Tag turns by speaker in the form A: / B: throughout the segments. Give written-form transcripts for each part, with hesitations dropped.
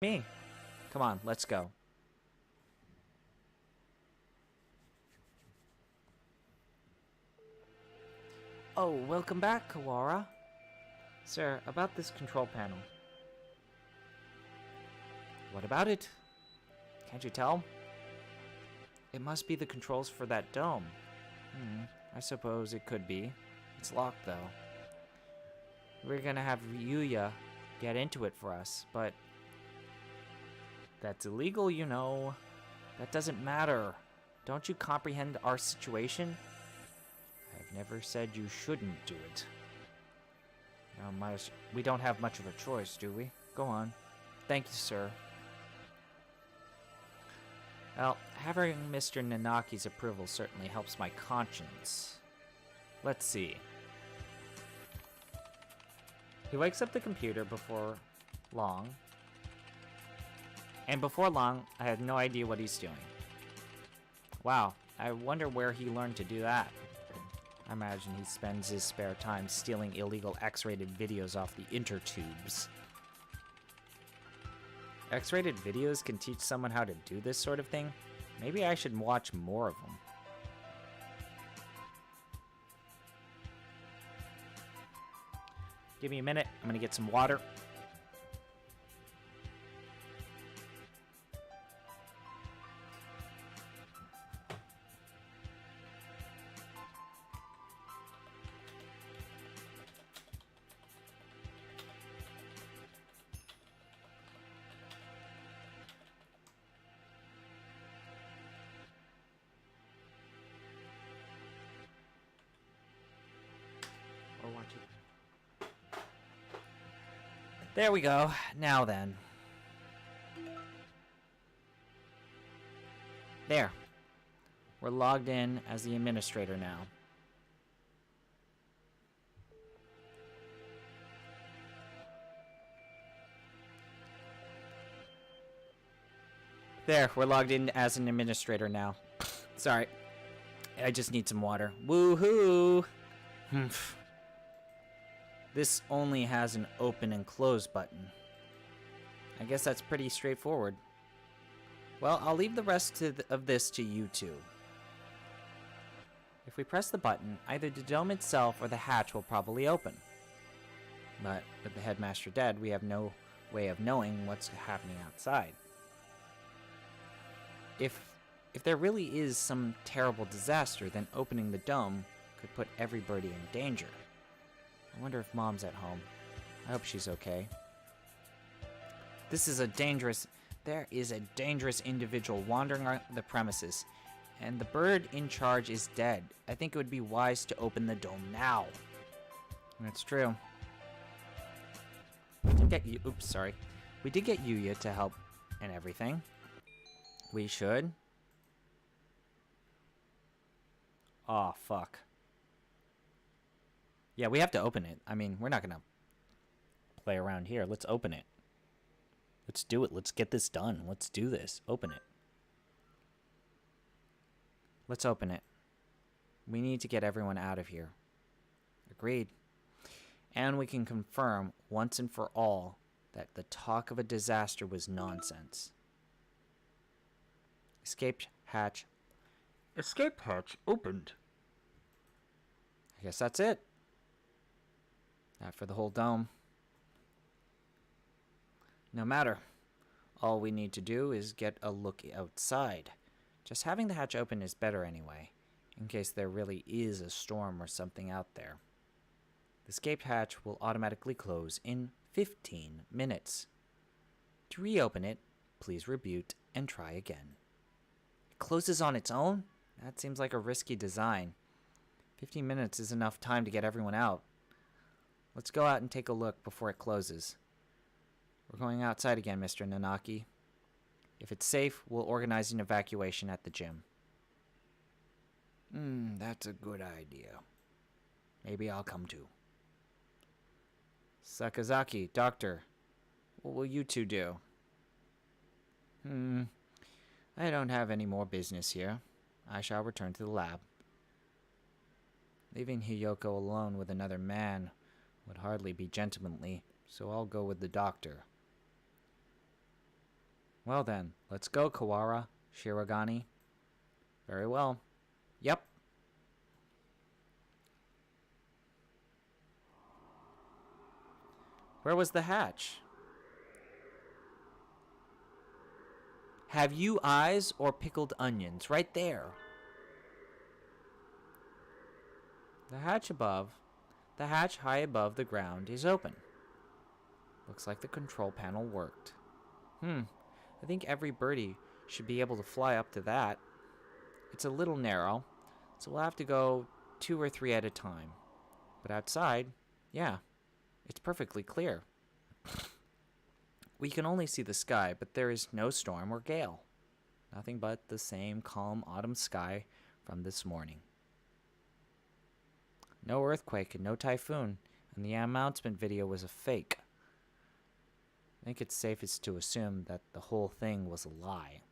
A: Me. Come on, let's go. Oh, welcome back, Kawara. Sir, about this control panel. What about it? Can't you tell? It must be the controls for that dome. I suppose it could be. It's locked, though. We're gonna have Yuya get into it for us, but that's illegal, you know. That doesn't matter. Don't you comprehend our situation? I've never said you shouldn't do it. We don't have much of a choice, do we? Go on. Thank you, sir. Well, having Mr. Nanaki's approval certainly helps my conscience. Let's see. He wakes up the computer before long. And before long, I had no idea what he's doing. Wow, I wonder where he learned to do that. I imagine he spends his spare time stealing illegal X-rated videos off the intertubes. X-rated videos can teach someone how to do this sort of thing? Maybe I should watch more of them. Give me a minute, I'm gonna get some water. Or watch it. There we go. Now then. There. We're logged in as the administrator now. There, we're logged in as an administrator now. Sorry. I just need some water. Woohoo! This only has an open and close button. I guess that's pretty straightforward. Well, I'll leave the rest of this to you two. If we press the button, either the dome itself or the hatch will probably open. But with the headmaster dead, we have no way of knowing what's happening outside. If there really is some terrible disaster, then opening the dome could put everybody in danger. I wonder if Mom's at home. I hope she's okay. There is a dangerous individual wandering the premises, and the bird in charge is dead. I think it would be wise to open the dome now. That's true. We did get Yuya to help and everything. We should. Aw, fuck. Yeah, we have to open it. I mean, we're not gonna play around here. Let's open it. Let's do it. Let's get this done. Let's do this. Open it. Let's open it. We need to get everyone out of here. Agreed. And we can confirm once and for all that the talk of a disaster was nonsense. Escape hatch opened. I guess that's it. Not for the whole dome. No matter. All we need to do is get a look outside. Just having the hatch open is better anyway, in case there really is a storm or something out there. The escape hatch will automatically close in 15 minutes. To reopen it, please reboot and try again. It closes on its own? That seems like a risky design. 15 minutes is enough time to get everyone out. Let's go out and take a look before it closes. We're going outside again, Mr. Nanaki. If it's safe, we'll organize an evacuation at the gym. That's a good idea. Maybe I'll come too. Sakazaki, Doctor, what will you two do? I don't have any more business here. I shall return to the lab. Leaving Hiyoko alone with another man would hardly be gentlemanly, so I'll go with the doctor. Well then, let's go, Kawara. Shirogane. Very well. Yep. Where was the hatch? Have you eyes or pickled onions? Right there. The hatch high above the ground is open. Looks like the control panel worked. I think every birdie should be able to fly up to that. It's a little narrow, so we'll have to go 2 or 3 at a time. But outside, yeah, it's perfectly clear. We can only see the sky, but there is no storm or gale. Nothing but the same calm autumn sky from this morning. No earthquake and no typhoon, and the announcement video was a fake. I think it's safest to assume that the whole thing was a lie.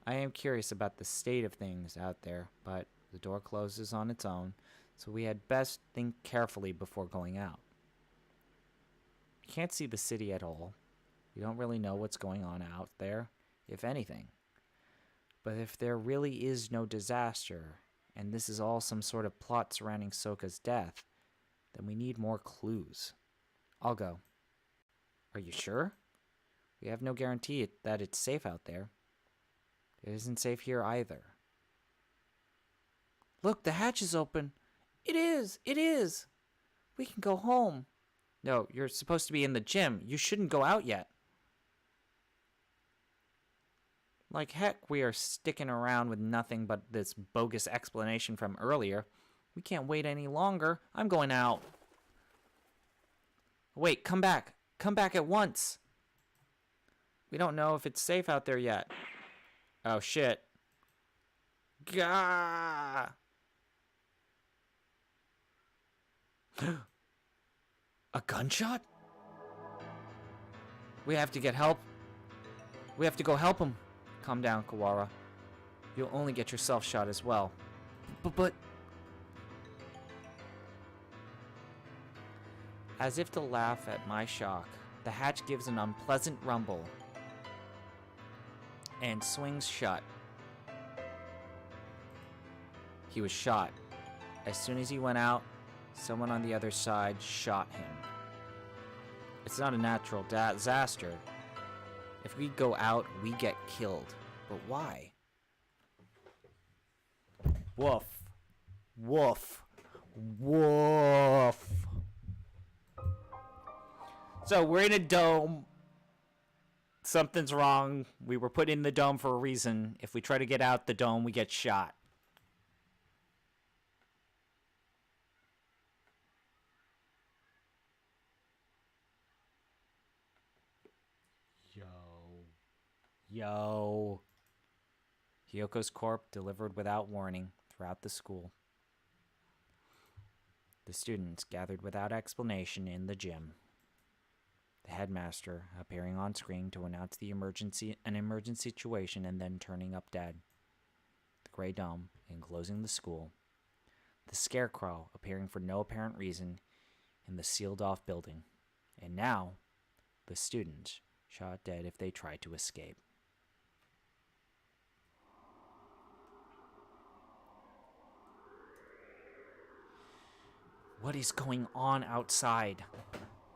A: I am curious about the state of things out there, but the door closes on its own, so we had best think carefully before going out. We can't see the city at all. We don't really know what's going on out there, if anything. But if there really is no disaster, and this is all some sort of plot surrounding Sokka's death, then we need more clues. I'll go. Are you sure? We have no guarantee that it's safe out there. It isn't safe here either. Look, the hatch is open. It is! It is! We can go home. No, you're supposed to be in the gym. You shouldn't go out yet. Like heck, we are sticking around with nothing but this bogus explanation from earlier. We can't wait any longer. I'm going out. Wait, come back. Come back at once. We don't know if it's safe out there yet. Oh, shit. Gah! A gunshot? We have to get help. We have to go help him. Calm down, Kawara. You'll only get yourself shot as well. But... As if to laugh at my shock, the hatch gives an unpleasant rumble and swings shut. He was shot. As soon as he went out, someone on the other side shot him. It's not a natural disaster. If we go out, we get killed. But why? Woof. Woof. Woof. So we're in a dome. Something's wrong. We were put in the dome for a reason. If we try to get out the dome, we get shot. Yo. Hyoko's corpse delivered without warning throughout the school. The students gathered without explanation in the gym. The headmaster appearing on screen to announce an emergency situation and then turning up dead. The gray dome enclosing the school. The scarecrow appearing for no apparent reason in the sealed-off building. And now, the students shot dead if they tried to escape. What is going on outside?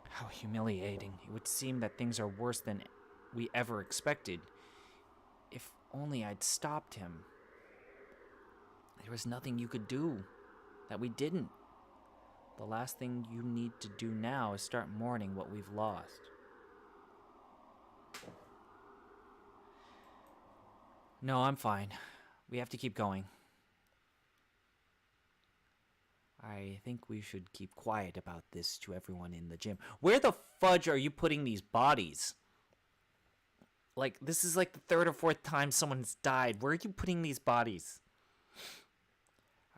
A: How humiliating. It would seem that things are worse than we ever expected. If only I'd stopped him. There was nothing you could do that we didn't. The last thing you need to do now is start mourning what we've lost. No, I'm fine. We have to keep going. I think we should keep quiet about this to everyone in the gym. Where the fudge are you putting these bodies? Like, this is like the 3rd or 4th time someone's died. Where are you putting these bodies?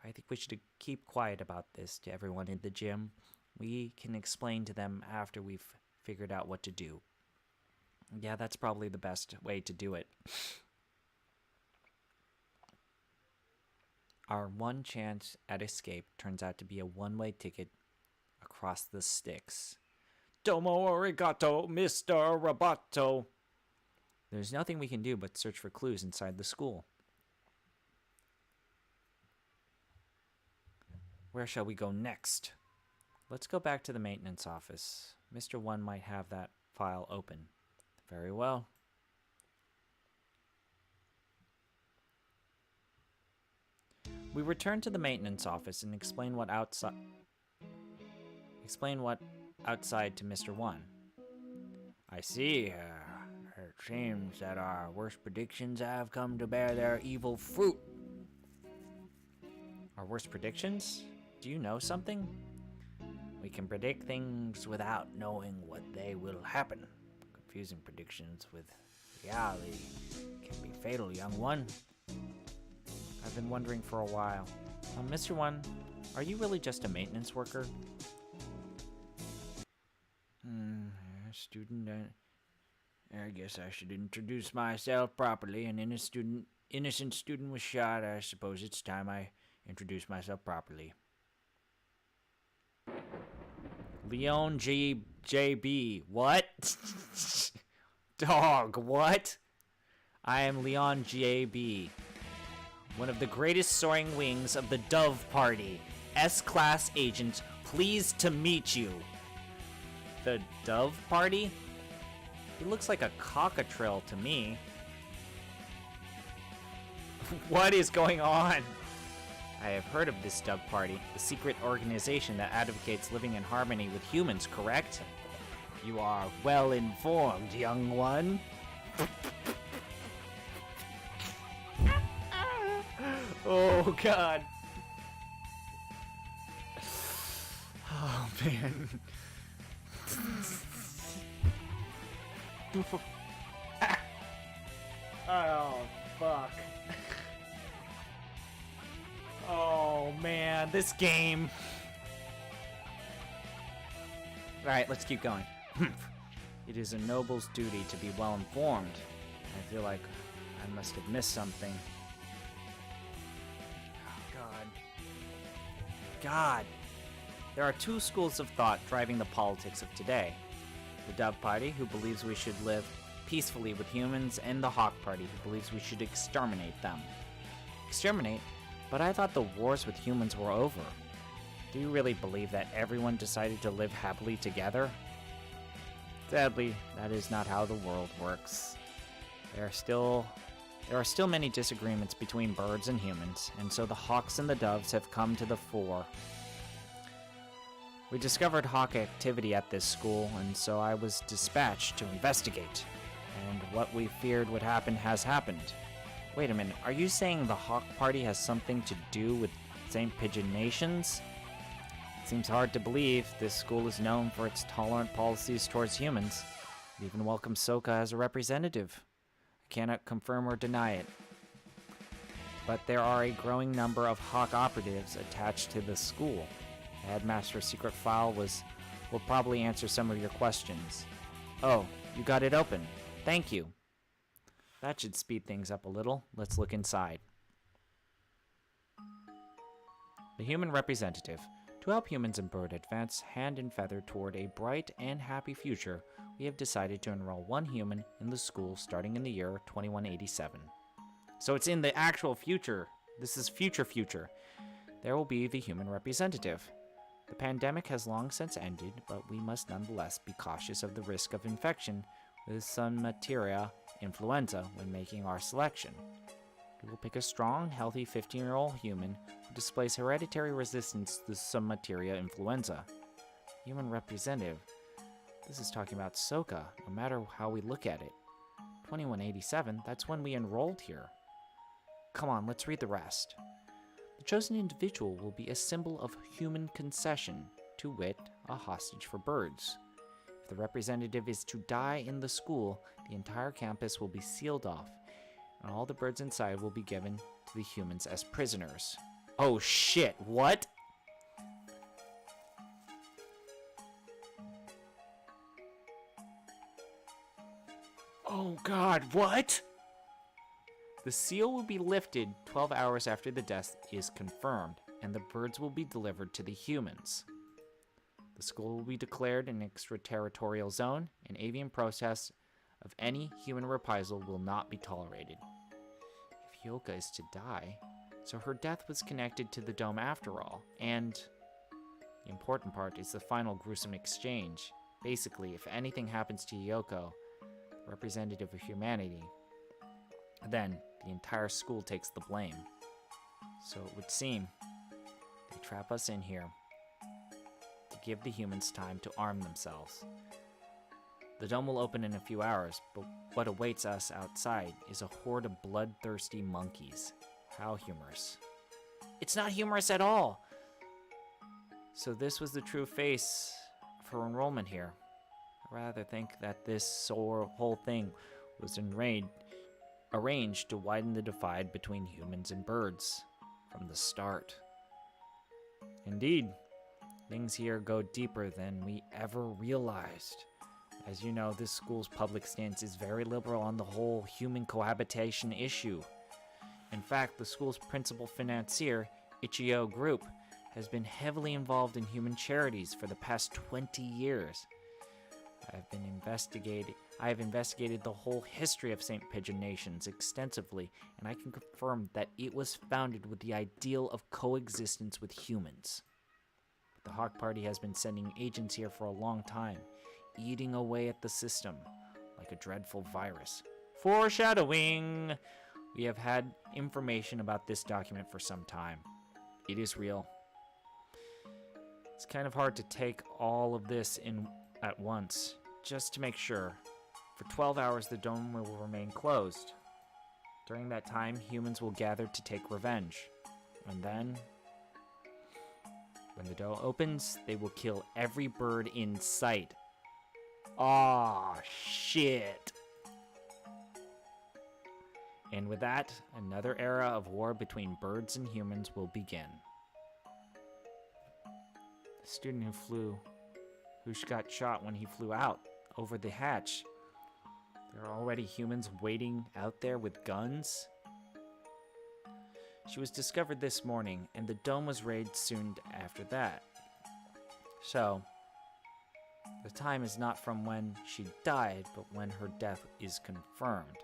A: I think we should keep quiet about this to everyone in the gym. We can explain to them after we've figured out what to do. Yeah, that's probably the best way to do it. Our one chance at escape turns out to be a one-way ticket across the sticks. Domo arigato, Mr. Roboto. There's nothing we can do but search for clues inside the school. Where shall we go next? Let's go back to the maintenance office. Mr. One might have that file open. Very well. We return to the maintenance office and explain what outside to Mr. One. I see. It seems that our worst predictions have come to bear their evil fruit. Our worst predictions? Do you know something? We can predict things without knowing what they will happen. Confusing predictions with reality can be fatal, young one. I've been wondering for a while. Mr. One, are you really just a maintenance worker? Student, I guess I should introduce myself properly. An innocent student was shot. I suppose it's time I introduce myself properly. Leon JB. What? Dog, what? I am Leon JB. One of the greatest soaring wings of the Dove Party. S-Class agent, pleased to meet you. The Dove Party? He looks like a cockatrill to me. What is going on? I have heard of this Dove Party, the secret organization that advocates living in harmony with humans, correct? You are well informed, young one. Oh, God. Oh, man. Oh, fuck. Oh, man, this game. Alright, let's keep going. It is a noble's duty to be well informed. I feel like I must have missed something. God. There are two schools of thought driving the politics of today. The Dove Party, who believes we should live peacefully with humans, and the Hawk Party, who believes we should exterminate them. Exterminate? But I thought the wars with humans were over. Do you really believe that everyone decided to live happily together? Sadly, that is not how the world works. There are still many disagreements between birds and humans, and so the hawks and the doves have come to the fore. We discovered hawk activity at this school, and so I was dispatched to investigate. And what we feared would happen has happened. Wait a minute, are you saying the Hawk Party has something to do with St. Pigeon Nations? It seems hard to believe. This school is known for its tolerant policies towards humans. It even welcomes Soka as a representative. I cannot confirm or deny it. But there are a growing number of Hawk operatives attached to the school. The headmaster's secret file will probably answer some of your questions. Oh, you got it open. Thank you. That should speed things up a little. Let's look inside. The human representative. To help humans and bird advance hand and feather toward a bright and happy future, we have decided to enroll one human in the school starting in the year 2187. So it's in the actual future. This is future. There will be the human representative. The pandemic has long since ended, but we must nonetheless be cautious of the risk of infection with some materia influenza when making our selection. We will pick a strong, healthy 15-year-old human who displays hereditary resistance to some materia influenza. Human representative. This is talking about Soka, no matter how we look at it. 2187, that's when we enrolled here. Come on, let's read the rest. The chosen individual will be a symbol of human concession, to wit, a hostage for birds. If the representative is to die in the school, the entire campus will be sealed off, and all the birds inside will be given to the humans as prisoners. Oh shit, what? Oh god, what? The seal will be lifted 12 hours after the death is confirmed, and the birds will be delivered to the humans. The school will be declared an extraterritorial zone, and avian protests of any human reprisal will not be tolerated. If Hyoka is to die, so her death was connected to the dome after all, and the important part is the final gruesome exchange. Basically, if anything happens to Hyoka, representative of humanity, then the entire school takes the blame. So it would seem they trap us in here to give the humans time to arm themselves. The dome will open in a few hours, but what awaits us outside is a horde of bloodthirsty monkeys. How humorous. It's not humorous at all! So this was the true face of her enrollment here. I rather think that this whole thing was arranged to widen the divide between humans and birds from the start. Indeed, things here go deeper than we ever realized. As you know, this school's public stance is very liberal on the whole human cohabitation issue. In fact, the school's principal financier, Ichio Group, has been heavily involved in human charities for the past 20 years. I have investigated the whole history of St. Pigeon Nations extensively, and I can confirm that it was founded with the ideal of coexistence with humans. The Hawk Party has been sending agents here for a long time, eating away at the system like a dreadful virus. Foreshadowing! We have had information about this document for some time. It is real. It's kind of hard to take all of this in at once, just to make sure. For 12 hours, the dome will remain closed. During that time, humans will gather to take revenge. And then, when the dome opens, they will kill every bird in sight. Aw, shit. And with that, another era of war between birds and humans will begin. The student who got shot when he flew out over the hatch. There are already humans waiting out there with guns. She was discovered this morning, and the dome was raided soon after that. So, the time is not from when she died, but when her death is confirmed.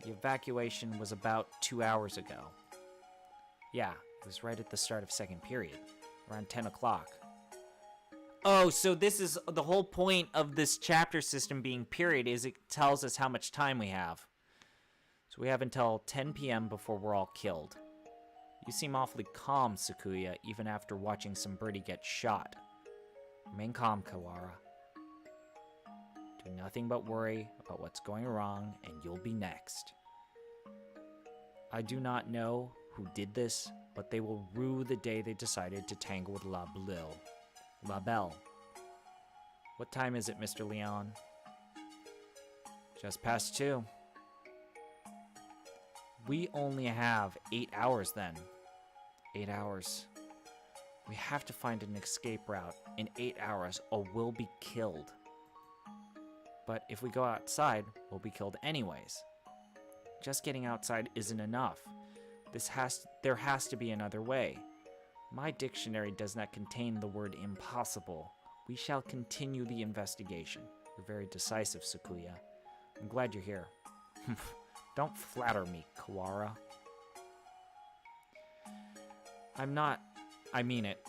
A: The evacuation was about 2 hours ago. Yeah, it was right at the start of second period, around 10 o'clock. Oh, so this is the whole point of this chapter system being period, is it tells us how much time we have. So we have until 10 p.m. before we're all killed. You seem awfully calm, Sakuya, even after watching some birdie get shot. Remain calm, Kawara. Do nothing but worry about what's going wrong, and you'll be next. I do not know who did this, but they will rue the day they decided to tangle with La Belle. What time is it, Mr. Leon? Just past 2. We only have 8 hours then. 8 hours. We have to find an escape route. In 8 hours, or we'll be killed. But if we go outside, we'll be killed anyways. Just getting outside isn't enough. There has to be another way. My dictionary does not contain the word impossible. We shall continue the investigation. You're very decisive, Sakuya. I'm glad you're here. Don't flatter me, Kawara. I'm not. I mean it.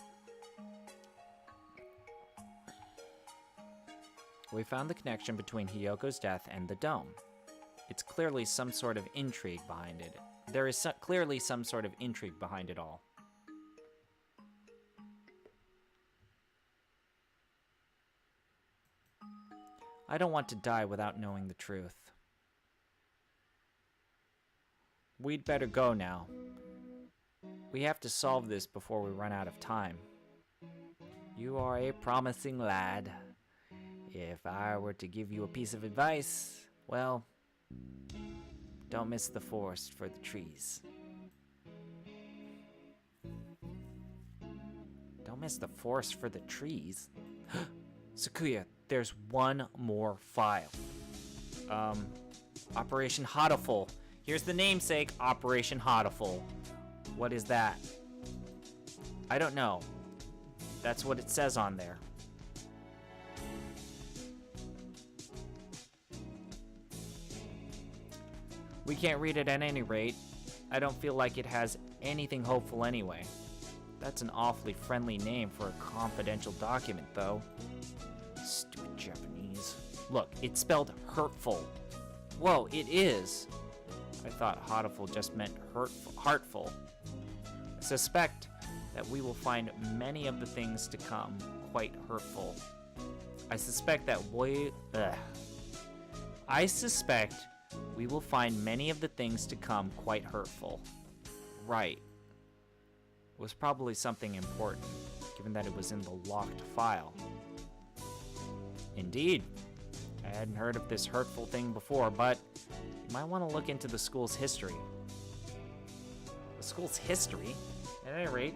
A: We found the connection between Hyoko's death and the dome. It's clearly some sort of intrigue behind it. There is clearly some sort of intrigue behind it all. I don't want to die without knowing the truth. We'd better go now. We have to solve this before we run out of time. You are a promising lad. If I were to give you a piece of advice, well, don't miss the forest for the trees. Don't miss the forest for the trees? Sakuya, there's one more file. Operation Hatoful. Here's the namesake, Operation Hatoful. What is that? I don't know. That's what it says on there. We can't read it at any rate. I don't feel like it has anything hopeful anyway. That's an awfully friendly name for a confidential document, though. Stupid Japanese. Look, it's spelled hurtful. Whoa, it is. I thought Hatoful just meant heartful. I suspect that we will find many of the things to come quite hurtful. I suspect we will find many of the things to come quite hurtful. Right. It was probably something important, given that it was in the locked file. Indeed. I hadn't heard of this hurtful thing before, but you might want to look into the school's history. The school's history? At any rate,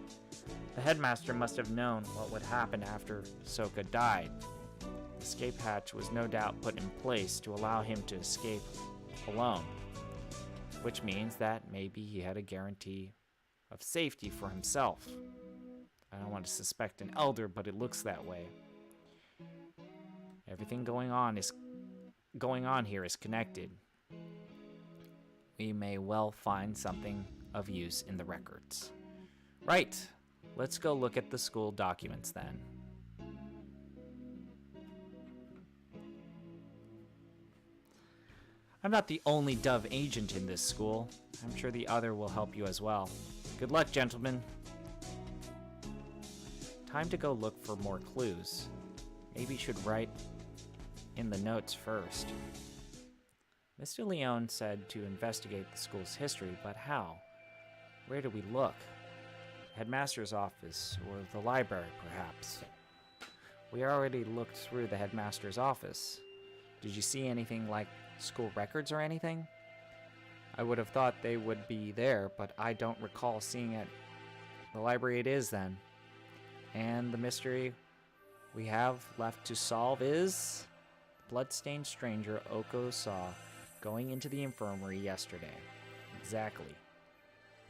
A: the headmaster must have known what would happen after Soka died. The escape hatch was no doubt put in place to allow him to escape alone, which means that maybe he had a guarantee of safety for himself. I don't want to suspect an elder, but it looks that way. Everything going on here is connected. We may well find something of use in the records. Right. Let's go look at the school documents then. I'm not the only Dove agent in this school. I'm sure the other will help you as well. Good luck, gentlemen. Time to go look for more clues. Maybe you should write in the notes first. Mr. Leone said to investigate the school's history, but how? Where do we look? Headmaster's office, or the library, perhaps? We already looked through the headmaster's office. Did you see anything like school records or anything? I would have thought they would be there, but I don't recall seeing it. The library it is, then. And the mystery we have left to solve is bloodstained stranger Oko saw going into the infirmary yesterday. Exactly.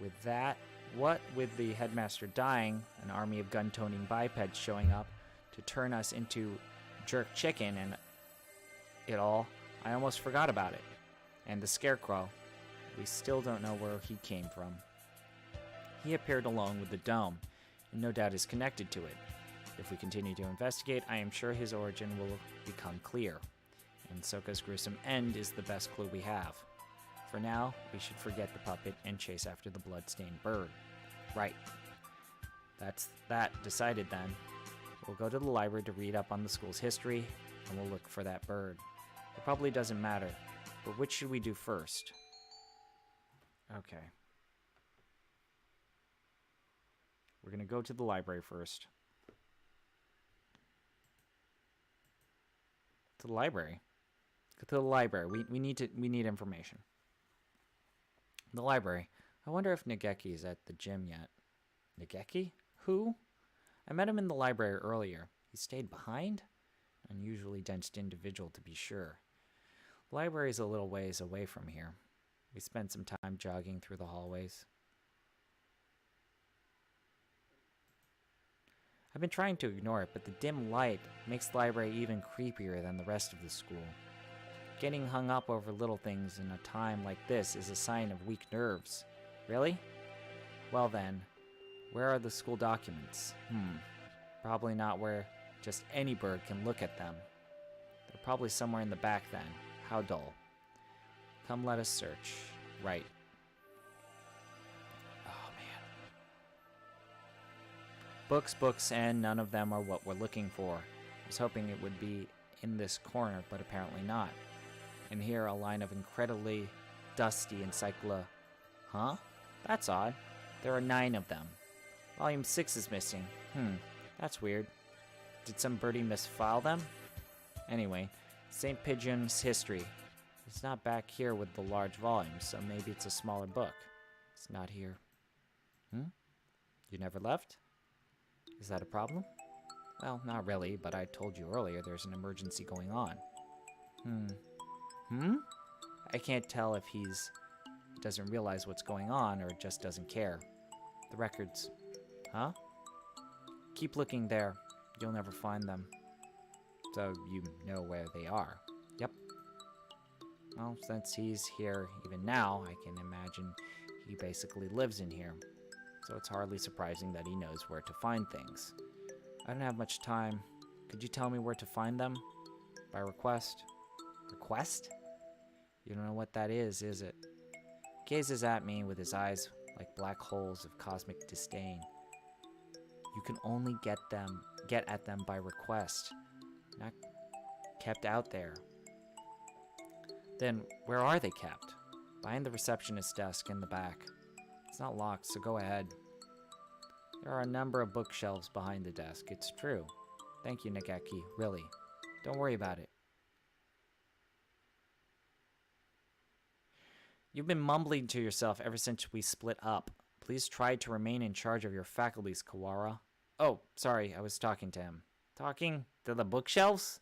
A: With that, what with the headmaster dying, an army of gun-toting bipeds showing up to turn us into jerk chicken and it all, I almost forgot about it. And the scarecrow. We still don't know where he came from. He appeared along with the dome, and no doubt is connected to it. If we continue to investigate, I am sure his origin will become clear. And Soka's gruesome end is the best clue we have. For now, we should forget the puppet and chase after the blood-stained bird. Right. That's that decided then. We'll go to the library to read up on the school's history, and we'll look for that bird. It probably doesn't matter, but which should we do first? Okay. We're going to go to the library first. To the library? Go to the library. We need information. The library. I wonder if Nageki is at the gym yet. Nageki? Who? I met him in the library earlier. He stayed behind? Unusually dense individual, to be sure. The library is a little ways away from here. We spent some time jogging through the hallways. I've been trying to ignore it, but the dim light makes the library even creepier than the rest of the school. Getting hung up over little things in a time like this is a sign of weak nerves. Really? Well then, where are the school documents? Probably not where just any bird can look at them. They're probably somewhere in the back then. How dull. Come let us search. Right. Oh man. Books, and none of them are what we're looking for. I was hoping it would be in this corner, but apparently not. And here a line of incredibly dusty encyclopedia. Huh? That's odd. There are 9 of them. Volume 6 is missing. That's weird. Did some birdie misfile them? Anyway, St. Pigeon's history. It's not back here with the large volumes, so maybe it's a smaller book. It's not here. You never left? Is that a problem? Well, not really, but I told you earlier there's an emergency going on. I can't tell if he doesn't realize what's going on or just doesn't care. The records. Huh? Keep looking there. You'll never find them. So you know where they are. Yep. Well, since he's here even now, I can imagine he basically lives in here. So it's hardly surprising that he knows where to find things. I don't have much time. Could you tell me where to find them? By request? Request? You don't know what that is it? He gazes at me with his eyes like black holes of cosmic disdain. You can only get at them by request, not kept out there. Then where are they kept? Behind the receptionist's desk in the back. It's not locked, so go ahead. There are a number of bookshelves behind the desk, it's true. Thank you, Nageki, really. Don't worry about it. You've been mumbling to yourself ever since we split up. Please try to remain in charge of your faculties, Kawara. Oh, sorry, I was talking to him. Talking to the bookshelves?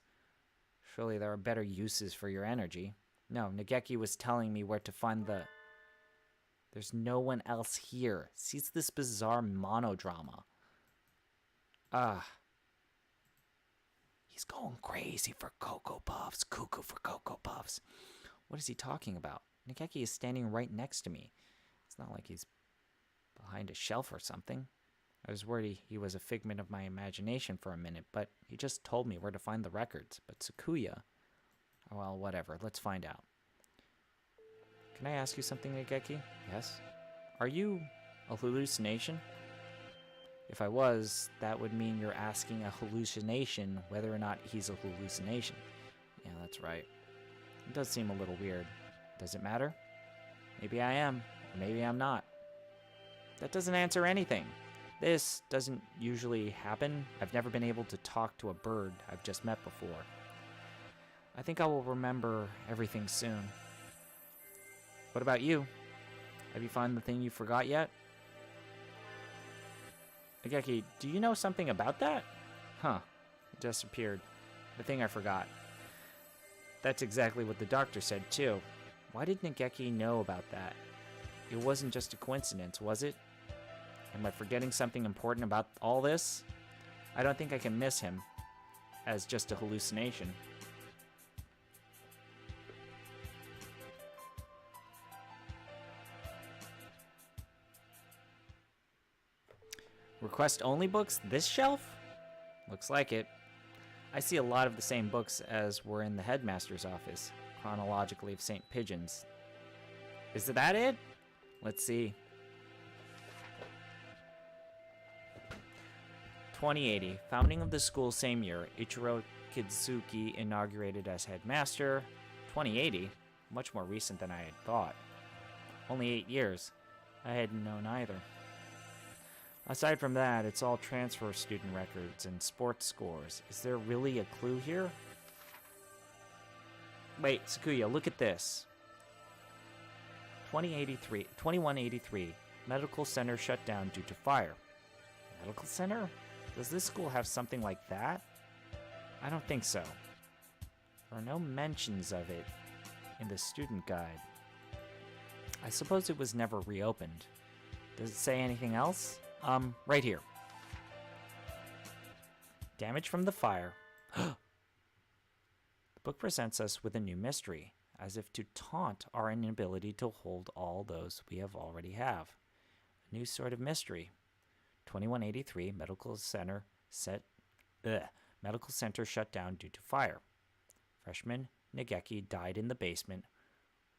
A: Surely there are better uses for your energy. No, Nageki was telling me where to find the... There's no one else here. Cease this bizarre monodrama. He's going crazy for Cocoa Puffs. Cuckoo for Cocoa Puffs. What is he talking about? Nageki is standing right next to me. It's not like he's behind a shelf or something. I was worried he was a figment of my imagination for a minute, but he just told me where to find the records. But Sakuya... Well, whatever. Let's find out. Can I ask you something, Nageki? Yes? Are you a hallucination? If I was, that would mean you're asking a hallucination whether or not he's a hallucination. Yeah, that's right. It does seem a little weird. Does it matter? Maybe I am, or maybe I'm not. That doesn't answer anything. This doesn't usually happen. I've never been able to talk to a bird I've just met before. I think I will remember everything soon. What about you? Have you found the thing you forgot yet? Nageki, do you know something about that? Huh. It just appeared. The thing I forgot. That's exactly what the doctor said, too. Why did Nageki know about that? It wasn't just a coincidence, was it? Am I forgetting something important about all this? I don't think I can miss him as just a hallucination. Request-only books? This shelf? Looks like it. I see a lot of the same books as were in the headmaster's office, chronologically of St. Pigeons. Is that it? Let's see. 2080. Founding of the school same year. Ichiro Kitsuki inaugurated as headmaster. 2080? Much more recent than I had thought. Only 8 years. I hadn't known either. Aside from that, it's all transfer student records and sports scores. Is there really a clue here? Wait, Sakuya, look at this. 2183. Medical center shut down due to fire. Medical center? Does this school have something like that? I don't think so. There are no mentions of it in the student guide. I suppose it was never reopened. Does it say anything else? Right here. Damage from the fire. The book presents us with a new mystery, as if to taunt our inability to hold all those we have already have. A new sort of mystery. 2183 medical center shut down due to fire. Freshman Nageki died in the basement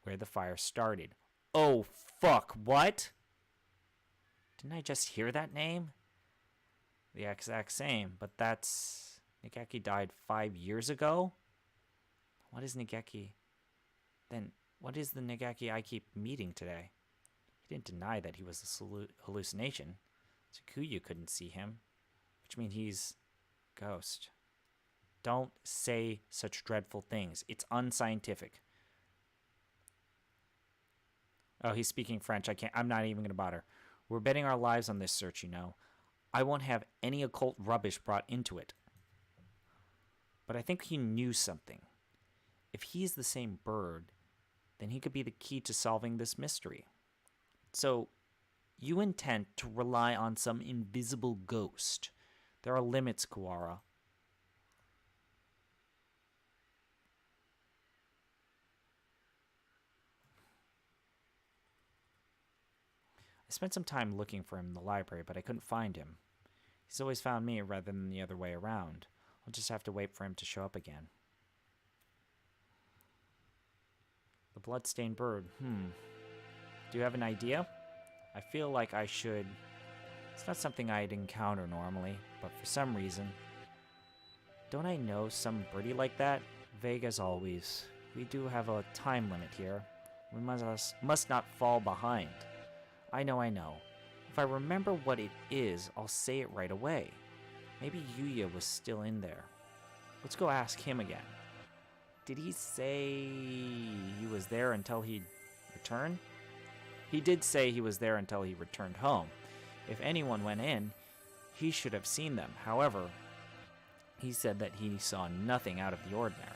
A: where the fire started. Oh fuck, what? Didn't I just hear that name? The exact same, but that's... Nageki died 5 years ago? What is Nageki? Then, what is the Nageki I keep meeting today? He didn't deny that he was a hallucination. Tsukuyu couldn't see him, which means he's a ghost. Don't say such dreadful things. It's unscientific. Oh, he's speaking French. I'm not even going to bother. We're betting our lives on this search, you know. I won't have any occult rubbish brought into it. But I think he knew something. If he's the same bird, then he could be the key to solving this mystery. So, you intend to rely on some invisible ghost. There are limits, Kawara. I spent some time looking for him in the library, but I couldn't find him. He's always found me rather than the other way around. I'll just have to wait for him to show up again. The bloodstained bird. Do you have an idea? I feel like I should. It's not something I'd encounter normally, but for some reason. Don't I know some birdie like that? Vague as always. We do have a time limit here. We must not fall behind. I know. If I remember what it is, I'll say it right away. Maybe Yuya was still in there. Let's go ask him again. Did he say he was there until he returned? He did say he was there until he returned home. If anyone went in, he should have seen them. However, he said that he saw nothing out of the ordinary.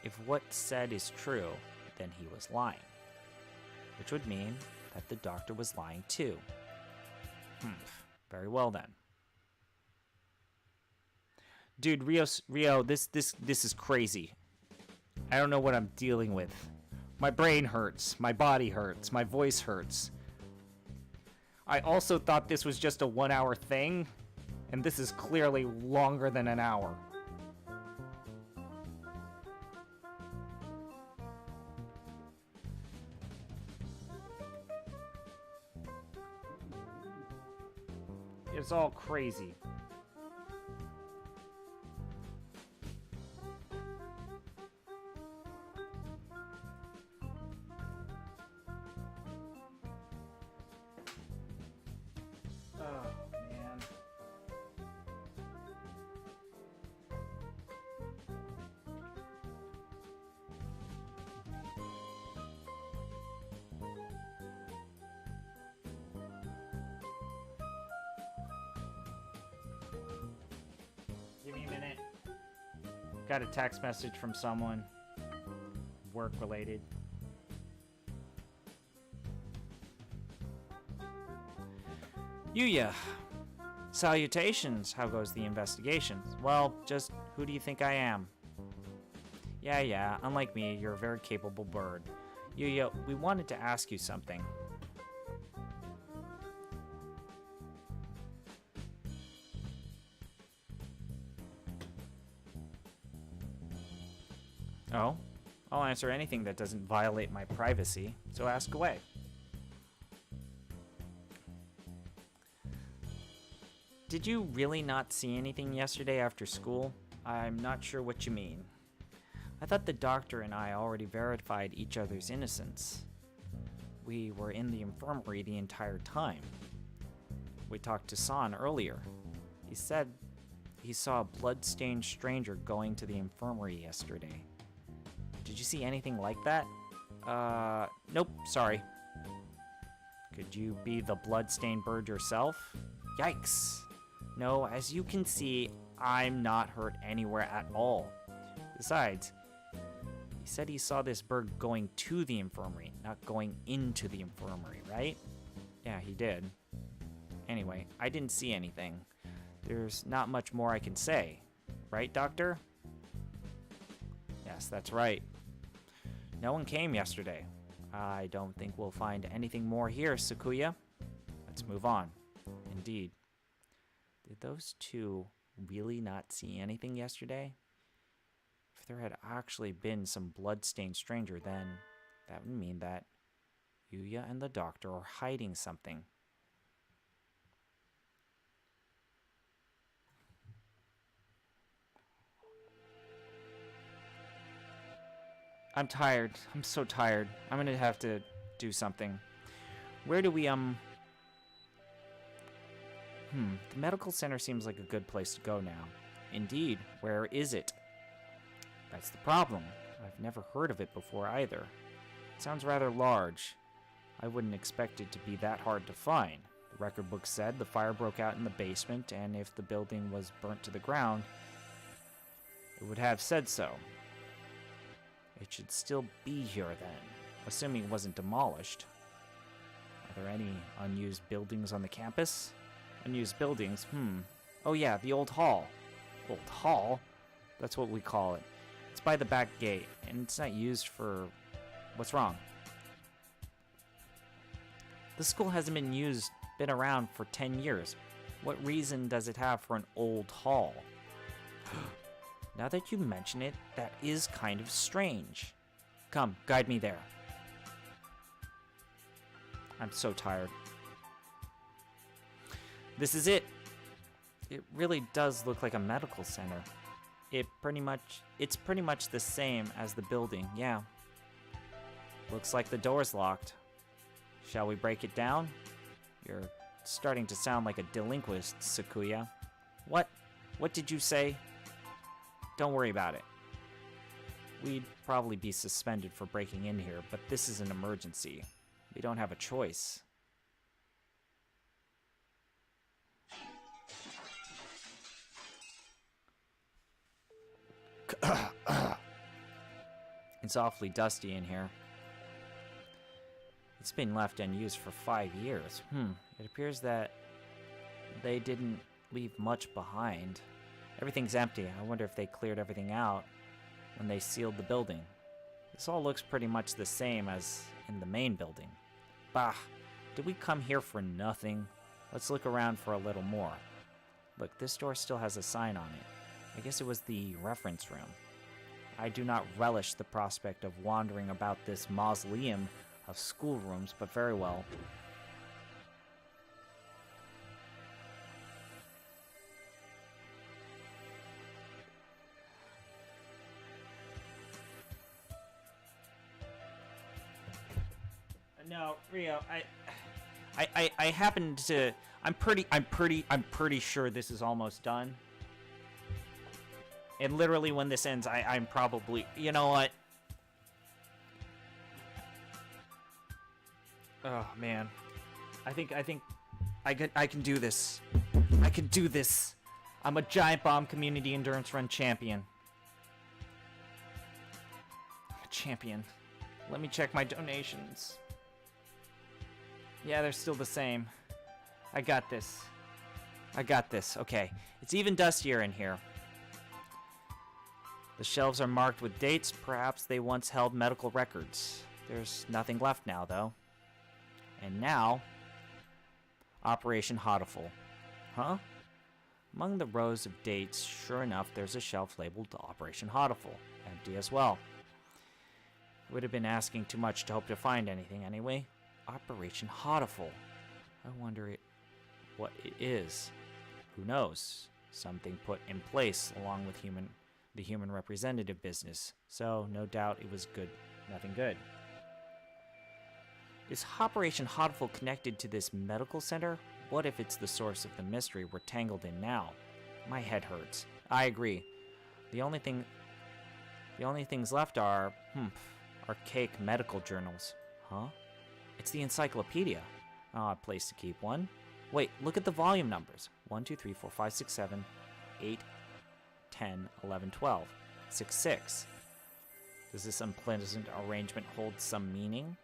A: If what's said is true, then he was lying. Which would mean that the doctor was lying too. Very well then. Dude, Rio, this is crazy. I don't know what I'm dealing with. My brain hurts, my body hurts, my voice hurts. I also thought this was just a 1 hour thing, and this is clearly longer than an hour. It's all crazy. Give me a minute. Got a text message from someone. Work related. Yuya. Salutations. How goes the investigation? Well, just who do you think I am? Yeah. Unlike me, you're a very capable bird. Yuya, we wanted to ask you something. Oh, I'll answer anything that doesn't violate my privacy, so ask away. Did you really not see anything yesterday after school? I'm not sure what you mean. I thought the doctor and I already verified each other's innocence. We were in the infirmary the entire time. We talked to San earlier. He said he saw a blood-stained stranger going to the infirmary yesterday. Did you see anything like that? Nope, sorry. Could you be the blood-stained bird yourself? Yikes. No, as you can see, I'm not hurt anywhere at all. Besides, he said he saw this bird going to the infirmary, not going into the infirmary, right? Yeah, he did. Anyway, I didn't see anything. There's not much more I can say. Right, Doctor? Yes, that's right. No one came yesterday. I don't think we'll find anything more here, Sakuya. Let's move on. Indeed. Did those two really not see anything yesterday? If there had actually been some blood-stained stranger, then that would mean that Yuya and the doctor are hiding something. I'm tired. I'm so tired. I'm gonna have to do something. Where do we, The medical center seems like a good place to go now. Indeed, where is it? That's the problem. I've never heard of it before either. It sounds rather large. I wouldn't expect it to be that hard to find. The record book said the fire broke out in the basement, and if the building was burnt to the ground, it would have said so. It should still be here then, assuming it wasn't demolished. Are there any unused buildings on the campus? Unused buildings? Oh yeah, the old hall. Old hall? That's what we call it. It's by the back gate, and it's not used for... What's wrong? The school hasn't been around for 10 years. What reason does it have for an old hall? Now that you mention it, that is kind of strange. Come, guide me there. I'm so tired. This is it. It really does look like a medical center. It's pretty much the same as the building, yeah. Looks like the door's locked. Shall we break it down? You're starting to sound like a delinquent, Sakuya. What? What did you say? Don't worry about it. We'd probably be suspended for breaking in here, but this is an emergency. We don't have a choice. It's awfully dusty in here. It's been left unused for 5 years. It appears that they didn't leave much behind. Everything's empty. I wonder if they cleared everything out when they sealed the building. This all looks pretty much the same as in the main building. Bah, did we come here for nothing? Let's look around for a little more. Look, this door still has a sign on it. I guess it was the reference room. I do not relish the prospect of wandering about this mausoleum of schoolrooms, but very well. No, Rio, I happen to. I'm pretty sure this is almost done. And literally, when this ends, I'm probably. You know what? Oh man, I think I can do this. I can do this. I'm a Giant Bomb Community Endurance Run champion. I'm a champion. Let me check my donations. Yeah, they're still the same. I got this. I got this. Okay. It's even dustier in here. The shelves are marked with dates. Perhaps they once held medical records. There's nothing left now, though. And now, Operation Hatoful. Huh? Among the rows of dates, sure enough, there's a shelf labeled Operation Hatoful. Empty as well. It would have been asking too much to hope to find anything anyway. Operation Hatoful. I wonder what it is. Who knows? Something put in place along with the human representative business. So, no doubt it was good. Nothing good. Is Operation Hatoful connected to this medical center? What if it's the source of the mystery we're tangled in now? My head hurts. I agree. The only things left are, archaic medical journals. Huh? It's the encyclopedia. Odd place to keep one. Wait, look at the volume numbers. 1, 2, 3, 4, 5, 6, 7, 8, 10, 11, 12, 6, 6. Does this unpleasant arrangement hold some meaning?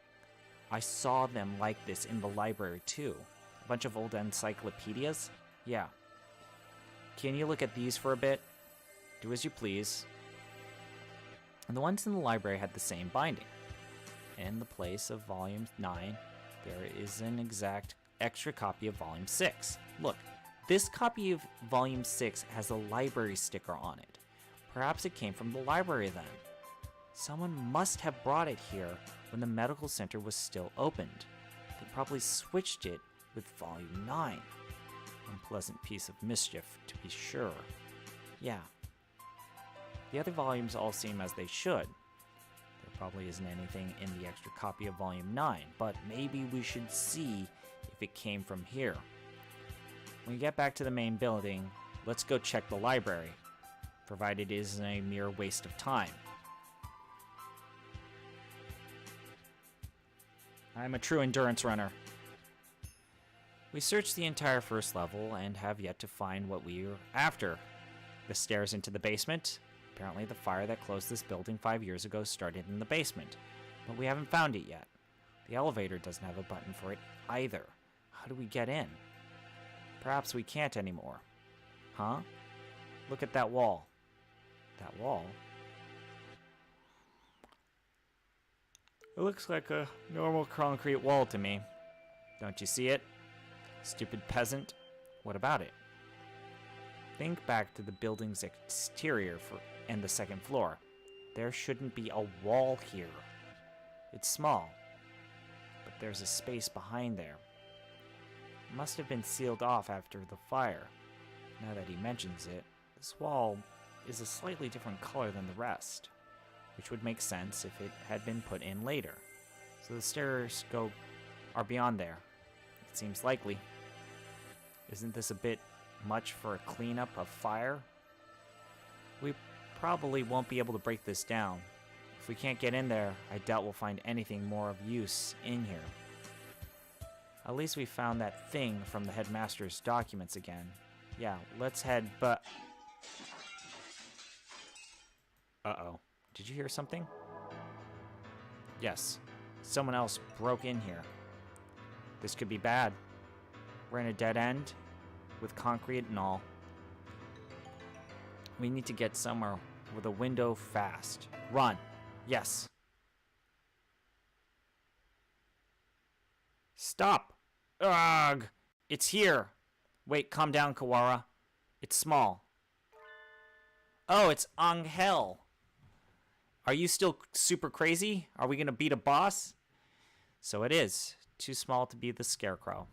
A: I saw them like this in the library too. A bunch of old encyclopedias? Yeah. Can you look at these for a bit? Do as you please. And the ones in the library had the same binding. In the place of volume 9, there is an exact extra copy of volume 6. Look, this copy of volume 6 has a library sticker on it. Perhaps it came from the library then. Someone must have brought it here when the medical center was still opened. They probably switched it with volume 9. Unpleasant piece of mischief, to be sure. Yeah. The other volumes all seem as they should. There probably isn't anything in the extra copy of volume 9, but maybe we should see if it came from here. When we get back to the main building, let's go check the library, provided it isn't a mere waste of time. I'm a true endurance runner. We searched the entire first level and have yet to find what we were after. The stairs into the basement. Apparently the fire that closed this building 5 years ago started in the basement, but we haven't found it yet. The elevator doesn't have a button for it either. How do we get in? Perhaps we can't anymore. Huh? Look at that wall. That wall? It looks like a normal concrete wall to me. Don't you see it? Stupid peasant. What about it? Think back to the building's exterior and the second floor. There shouldn't be a wall here. It's small, but there's a space behind there. It must have been sealed off after the fire. Now that he mentions it, this wall is a slightly different color than the rest, which would make sense if it had been put in later. So the stairs are beyond there. It seems likely. Isn't this a bit much for a cleanup of fire? We probably won't be able to break this down. If we can't get in there, I doubt we'll find anything more of use in here. At least we found that thing from the headmaster's documents again. Yeah, let's head, but... Uh-oh. Did you hear something? Yes. Someone else broke in here. This could be bad. We're in a dead end, with concrete and all. We need to get somewhere with a window fast. Run. Yes. Stop. Ugh. It's here. Wait, calm down, Kawara. It's small. Oh, it's Angel. Are you still super crazy? Are we gonna beat a boss? So it is. Too small to be the Scarecrow.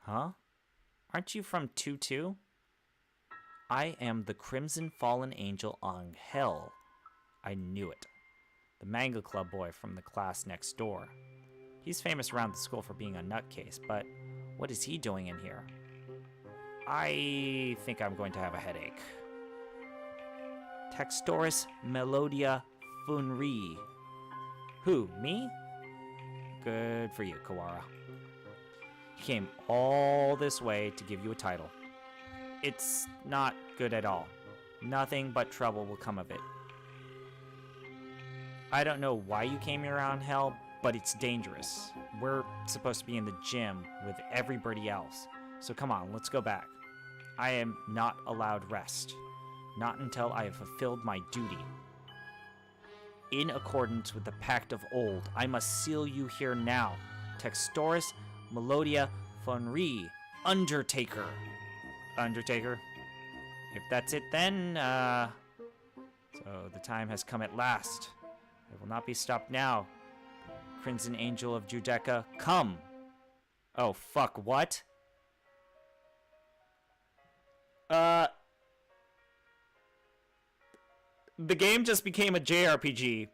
A: Huh? Aren't you from 2-2? I am the Crimson Fallen Angel Angel. I knew it. The Manga Club boy from the class next door. He's famous around the school for being a nutcase, but what is he doing in here? I think I'm going to have a headache. Textoris Melodia Funri. Who, me? Good for you, Kawara. He came all this way to give you a title. It's not good at all. Nothing but trouble will come of it. I don't know why you came here on Hell, but it's dangerous. We're supposed to be in the gym with everybody else. So come on, let's go back. I am not allowed rest. Not until I have fulfilled my duty. In accordance with the pact of old, I must seal you here now. Textoris Melodia Funri, Undertaker. Undertaker? If that's it then, So the time has come at last. I will not be stopped now. Crimson Angel of Judeca, come! Oh, fuck, what? The game just became a JRPG.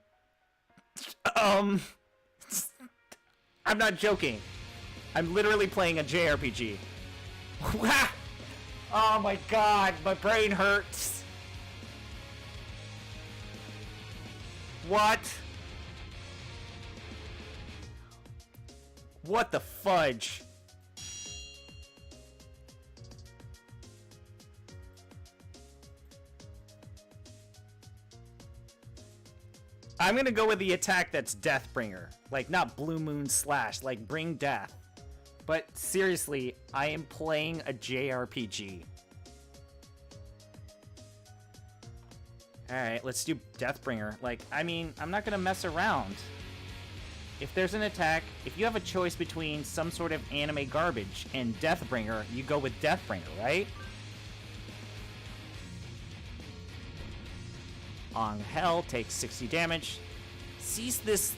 A: I'm not joking. I'm literally playing a JRPG. Oh my god, my brain hurts. What? What the fudge? I'm gonna go with the attack that's Deathbringer. Like, not Blue Moon Slash, like, bring death. But seriously, I am playing a JRPG. Alright, let's do Deathbringer. Like, I mean, I'm not gonna mess around. If there's an attack, if you have a choice between some sort of anime garbage and Deathbringer, you go with Deathbringer, right? Angel takes 60 damage. Cease this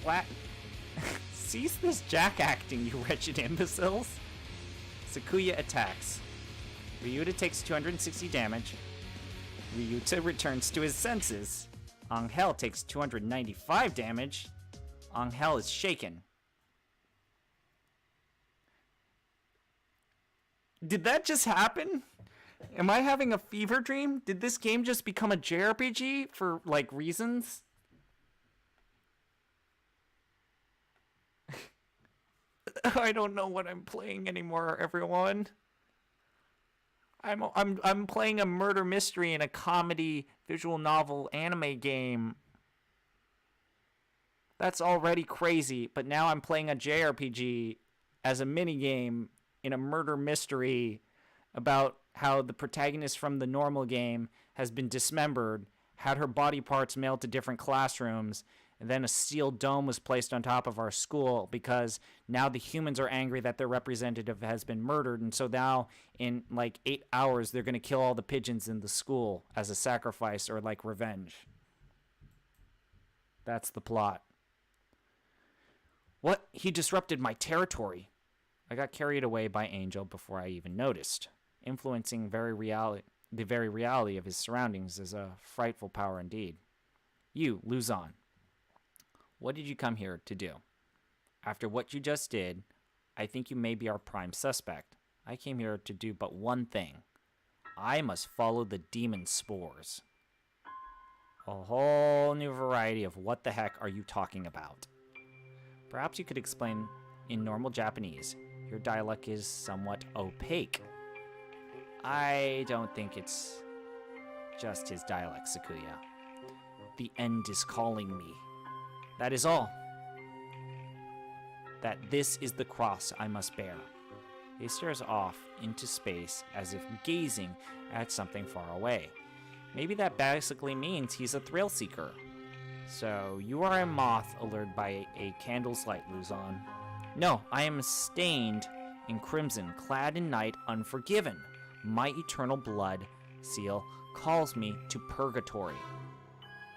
A: Cease this jack acting, you wretched imbeciles. Sakuya attacks. Ryuta takes 260 damage. Ryuta returns to his senses. Angel takes 295 damage. Angel is shaken. Did that just happen? Am I having a fever dream? Did this game just become a JRPG for, like, reasons? I don't know what I'm playing anymore, everyone. I'm playing a murder mystery in a comedy visual novel anime game. That's already crazy, but now I'm playing a JRPG as a minigame in a murder mystery about how the protagonist from the normal game has been dismembered, had her body parts mailed to different classrooms, And then a steel dome was placed on top of our school because now the humans are angry that their representative has been murdered. And so now in like 8 hours, they're going to kill all the pigeons in the school as a sacrifice or like revenge. That's the plot. What? He disrupted my territory. I got carried away by Angel before I even noticed. Influencing the very reality of his surroundings is a frightful power indeed. You, Luzon. What did you come here to do? After what you just did, I think you may be our prime suspect. I came here to do but one thing. I must follow the demon spores. A whole new variety of what the heck are you talking about? Perhaps you could explain in normal Japanese. Your dialect is somewhat opaque. I don't think it's just his dialect, Sakuya. The end is calling me. That is all. That this is the cross I must bear. He stares off into space as if gazing at something far away. Maybe that basically means he's a thrill seeker. So, you are a moth allured by a candle's light, Luzon. No, I am stained in crimson, clad in night, unforgiven. My eternal blood seal calls me to purgatory.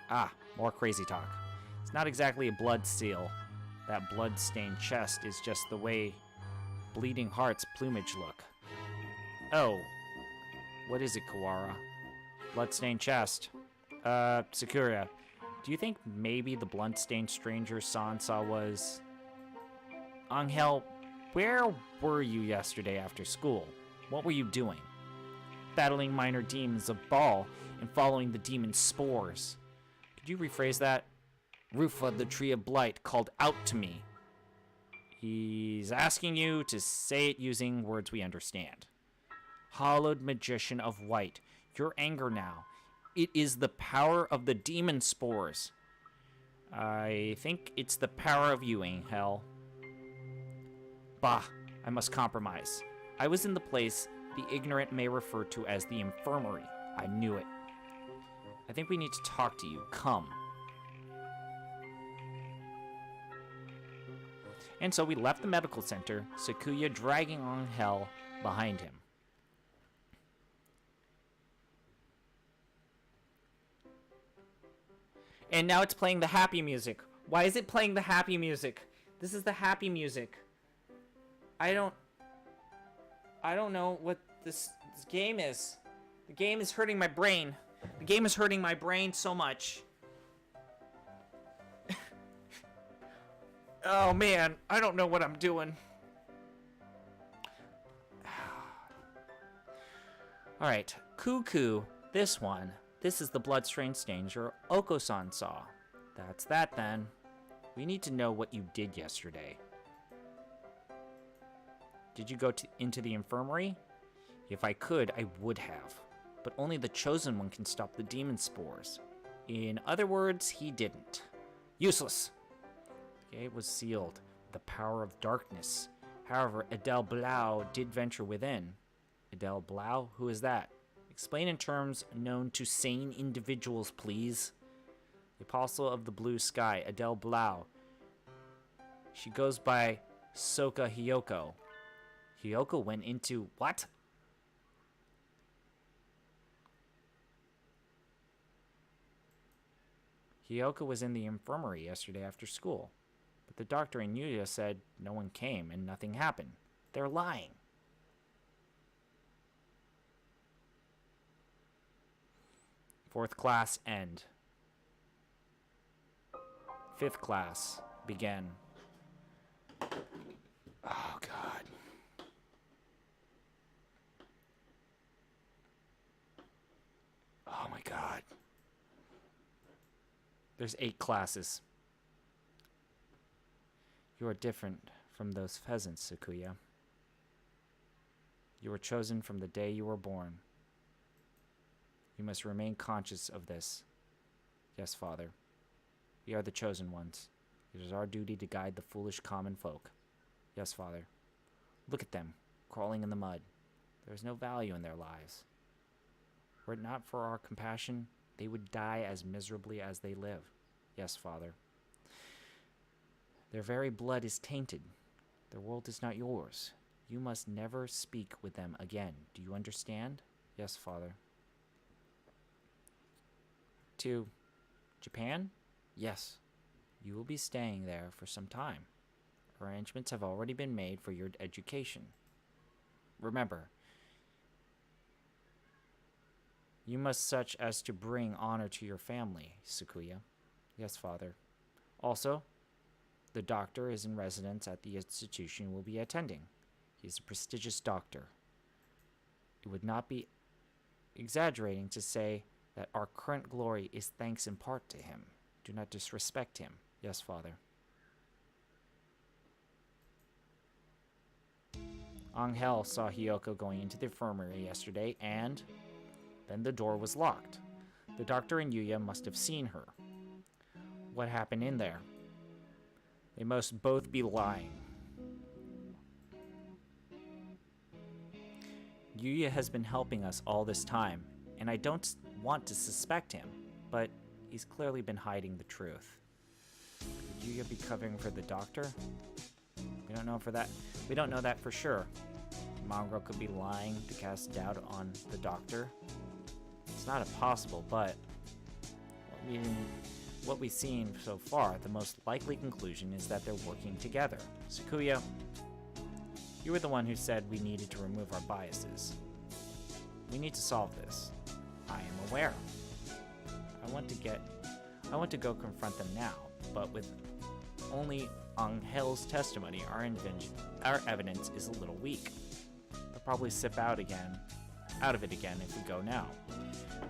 A: Ah, more crazy talk. It's not exactly a blood seal. That blood-stained chest is just the way Bleeding Heart's plumage look. Oh, what is it, Kawara? Blood-stained chest. Sakura, do you think maybe the blood-stained stranger Sansa was... Angel, where were you yesterday after school? What were you doing? Battling minor demons of Baal and following the demon spores. Could you rephrase that? Rufa, the Tree of Blight, called out to me. He's asking you to say it using words we understand. Hallowed Magician of White, your anger now. It is the power of the demon spores. I think it's the power of you, Angel. Bah, I must compromise. I was in the place the ignorant may refer to as the infirmary. I knew it. I think we need to talk to you. Come. And so we left the medical center, Sakuya dragging Angel behind him. And now it's playing the happy music. Why is it playing the happy music? This is the happy music. I don't know what this game is. The game is hurting my brain. The game is hurting my brain so much. Oh man, I don't know what I'm doing. Alright, Cuckoo, this one. This is the blood-stained stranger Oko-san saw. That's that then. We need to know what you did yesterday. Did you go into the infirmary? If I could, I would have. But only the chosen one can stop the demon spores. In other words, he didn't. Useless. The gate was sealed with the power of darkness. However, Adele Blau did venture within. Adele Blau? Who is that? Explain in terms known to sane individuals, please. The Apostle of the Blue Sky, Adele Blau. She goes by Soka Hiyoko. Hiyoko went into what? Hiyoko was in the infirmary yesterday after school. But the doctor and Yuya said no one came and nothing happened. They're lying. Fourth class end. Fifth class begin. Oh, God. Oh, my God. There's 8 classes. You are different from those pheasants, Sakuya. You were chosen from the day you were born. You must remain conscious of this. Yes, Father. We are the chosen ones. It is our duty to guide the foolish common folk. Yes, Father. Look at them, crawling in the mud. There is no value in their lives. Were it not for our compassion, they would die as miserably as they live. Yes, Father. Their very blood is tainted. Their world is not yours. You must never speak with them again. Do you understand? Yes, Father. To Japan? Yes. You will be staying there for some time. Arrangements have already been made for your education. Remember, you must such as to bring honor to your family, Sakuya. Yes, Father. Also, the doctor is in residence at the institution you will be attending. He is a prestigious doctor. It would not be exaggerating to say that our current glory is thanks in part to him. Do not disrespect him. Yes, Father. Angel saw Hiyoko going into the infirmary yesterday, and then the door was locked. The doctor and Yuya must have seen her. What happened in there? They must both be lying. Yuya has been helping us all this time, and I don't want to suspect him, but he's clearly been hiding the truth. Could Yuya be covering for the doctor? We don't know that for sure. Mongrel could be lying to cast doubt on the doctor. It's not impossible, but what we've seen so far, the most likely conclusion is that they're working together. Sakuya, you were the one who said we needed to remove our biases. We need to solve this. I am aware. I want to go confront them now, but with only Angel's testimony, our evidence is a little weak. They'll probably sip out of it again if we go now.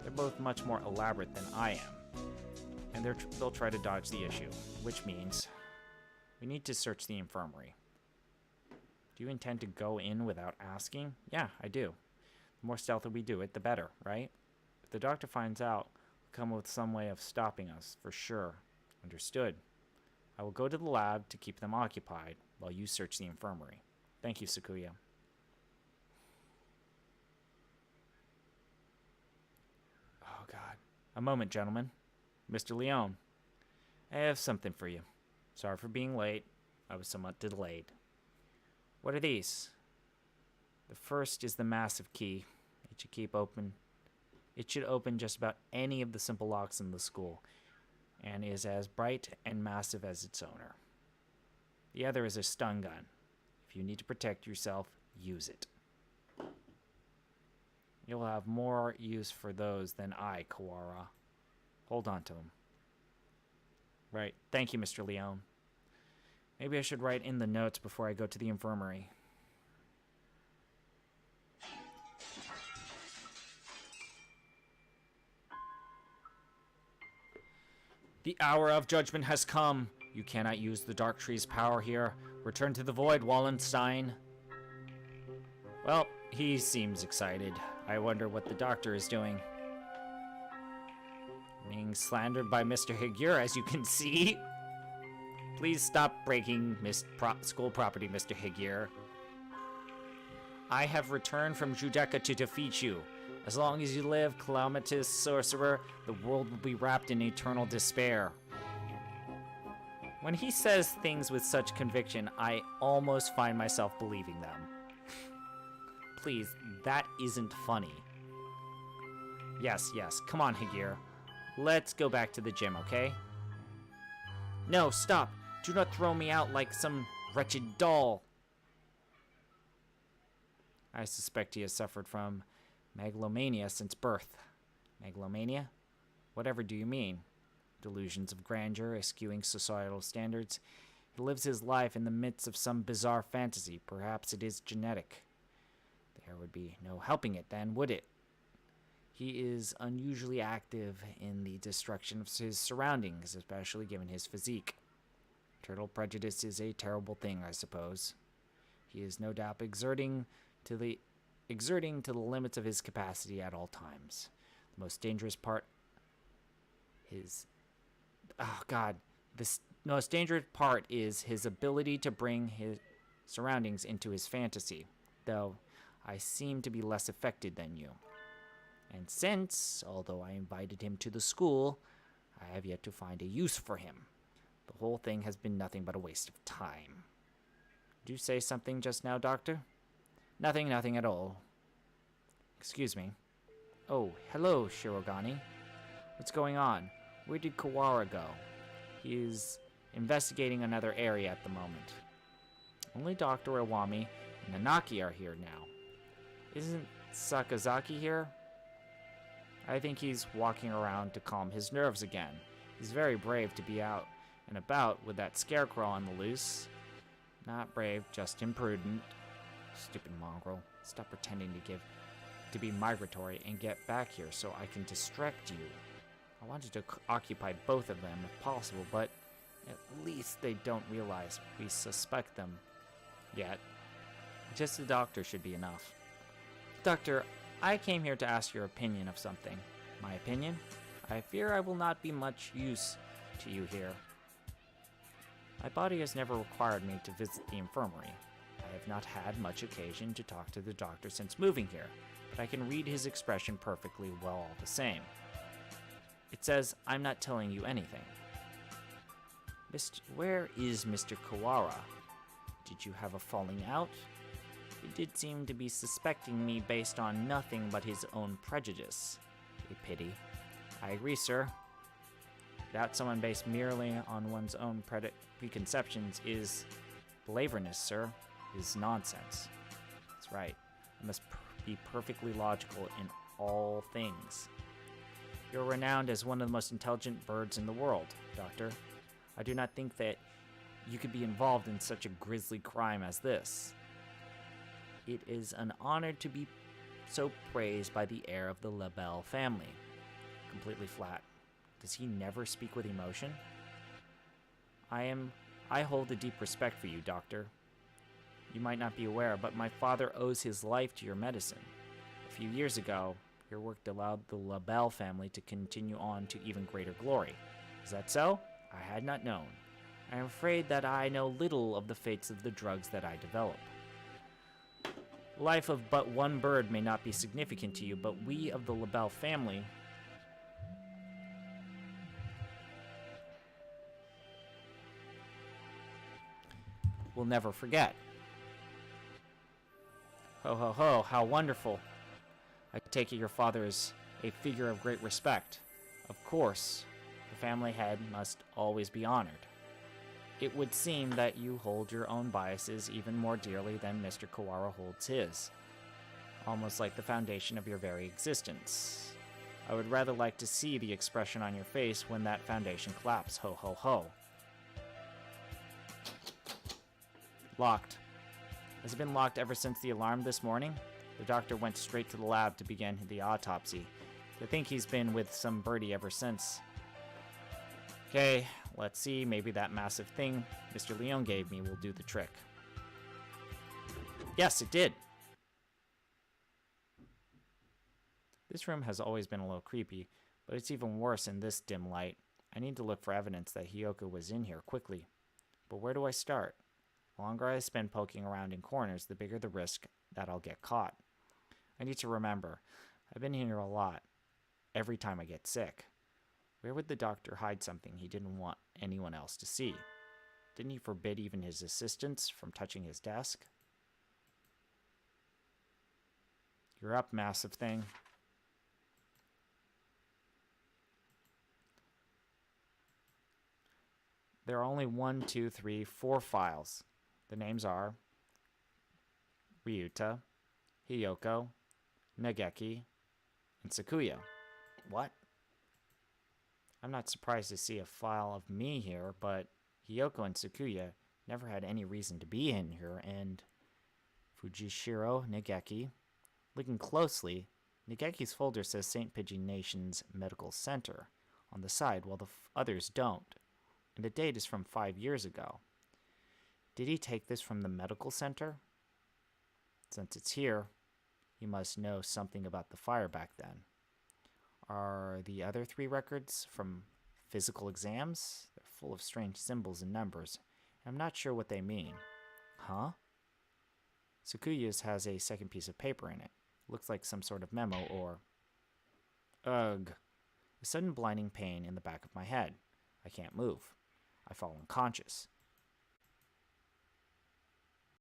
A: They're both much more elaborate than I am, and they'll try to dodge the issue, which means we need to search the infirmary. Do you intend to go in without asking? Yeah, I do. The more stealthy we do it, the better, right? If the doctor finds out, we'll come up with some way of stopping us, for sure. Understood. I will go to the lab to keep them occupied while you search the infirmary. Thank you, Sakuya. Oh, God. A moment, gentlemen. Mr. Leone, I have something for you. Sorry for being late. I was somewhat delayed. What are these? The first is the massive key. It should open just about any of the simple locks in the school, and is as bright and massive as its owner. The other is a stun gun. If you need to protect yourself, use it. You'll have more use for those than I, Kawara. Hold on to them. Right. Thank you, Mr. Leone. Maybe I should write in the notes before I go to the infirmary. The hour of judgment has come. You cannot use the Dark Tree's power here. Return to the Void, Wallenstein. Well, he seems excited. I wonder what the doctor is doing. Being slandered by Mr. Higure, as you can see. Please stop breaking school property, Mr. Higure. I have returned from Judecca to defeat you. As long as you live, calamitous sorcerer, the world will be wrapped in eternal despair. When he says things with such conviction, I almost find myself believing them. Please, that isn't funny. Yes, come on, Higure. Let's go back to the gym, okay? No, stop. Do not throw me out like some wretched doll. I suspect he has suffered from megalomania since birth. Megalomania? Whatever do you mean? Delusions of grandeur, eschewing societal standards. He lives his life in the midst of some bizarre fantasy. Perhaps it is genetic. There would be no helping it then, would it? He is unusually active in the destruction of his surroundings, especially given his physique. Turtle prejudice is a terrible thing, I suppose. He is no doubt exerting to the limits of his capacity at all times. The most dangerous part is... The most dangerous part is his ability to bring his surroundings into his fantasy, though I seem to be less affected than you. And since, although I invited him to the school, I have yet to find a use for him. The whole thing has been nothing but a waste of time. Did you say something just now, Doctor? Nothing at all. Excuse me. Oh, hello, Shirogane. What's going on? Where did Kawara go? He is investigating another area at the moment. Only Dr. Iwami and Nanaki are here now. Isn't Sakazaki here? I think he's walking around to calm his nerves again. He's very brave to be out and about with that scarecrow on the loose. Not brave, just imprudent. Stupid mongrel. Stop pretending to be migratory and get back here so I can distract you. I wanted to occupy both of them if possible, but at least they don't realize we suspect them yet. Just the doctor should be enough. Doctor, I came here to ask your opinion of something. My opinion? I fear I will not be much use to you here. My body has never required me to visit the infirmary. I have not had much occasion to talk to the doctor since moving here, but I can read his expression perfectly well all the same. It says, I'm not telling you anything. Where is Mr. Kawara? Did you have a falling out? He did seem to be suspecting me based on nothing but his own prejudice. A pity. I agree, sir. Doubt someone based merely on one's own preconceptions is blaverness, sir. Is nonsense. That's right. I must be perfectly logical in all things. You're renowned as one of the most intelligent birds in the world, Doctor. I do not think that you could be involved in such a grisly crime as this. It is an honor to be so praised by the heir of the LaBelle family. Completely flat. Does he never speak with emotion? I hold a deep respect for you, Doctor. You might not be aware, but my father owes his life to your medicine. A few years ago, your work allowed the LaBelle family to continue on to even greater glory. Is that so? I had not known. I am afraid that I know little of the fates of the drugs that I develop. The life of but one bird may not be significant to you, but we of the LaBelle family will never forget. Ho ho ho, how wonderful. I take it your father is a figure of great respect. Of course, the family head must always be honored. It would seem that you hold your own biases even more dearly than Mr. Kawara holds his. Almost like the foundation of your very existence. I would rather like to see the expression on your face when that foundation collapses. Ho ho ho. Locked. Has it been locked ever since the alarm this morning? The doctor went straight to the lab to begin the autopsy. I think he's been with some birdie ever since. Okay, let's see. Maybe that massive thing Mr. Leon gave me will do the trick. Yes, it did! This room has always been a little creepy, but it's even worse in this dim light. I need to look for evidence that Hiyoko was in here quickly. But where do I start? The longer I spend poking around in corners, the bigger the risk that I'll get caught. I need to remember, I've been here a lot, every time I get sick. Where would the doctor hide something he didn't want anyone else to see? Didn't he forbid even his assistants from touching his desk? You're up, massive thing. There are only 1, 2, 3, 4 files. The names are Ryuta, Hiyoko, Nageki, and Sakuya. What? I'm not surprised to see a file of me here, but Hiyoko and Sakuya never had any reason to be in here, and Fujishiro Nageki. Looking closely, Nageki's folder says St. Pigeon Nation's Medical Center on the side, while the others don't, and the date is from 5 years ago. Did he take this from the medical center? Since it's here, he must know something about the fire back then. Are the other 3 records from physical exams? They're full of strange symbols and numbers. I'm not sure what they mean. Huh? Sakuya's has a second piece of paper in it. Looks like some sort of memo or... Ugh. A sudden blinding pain in the back of my head. I can't move. I fall unconscious.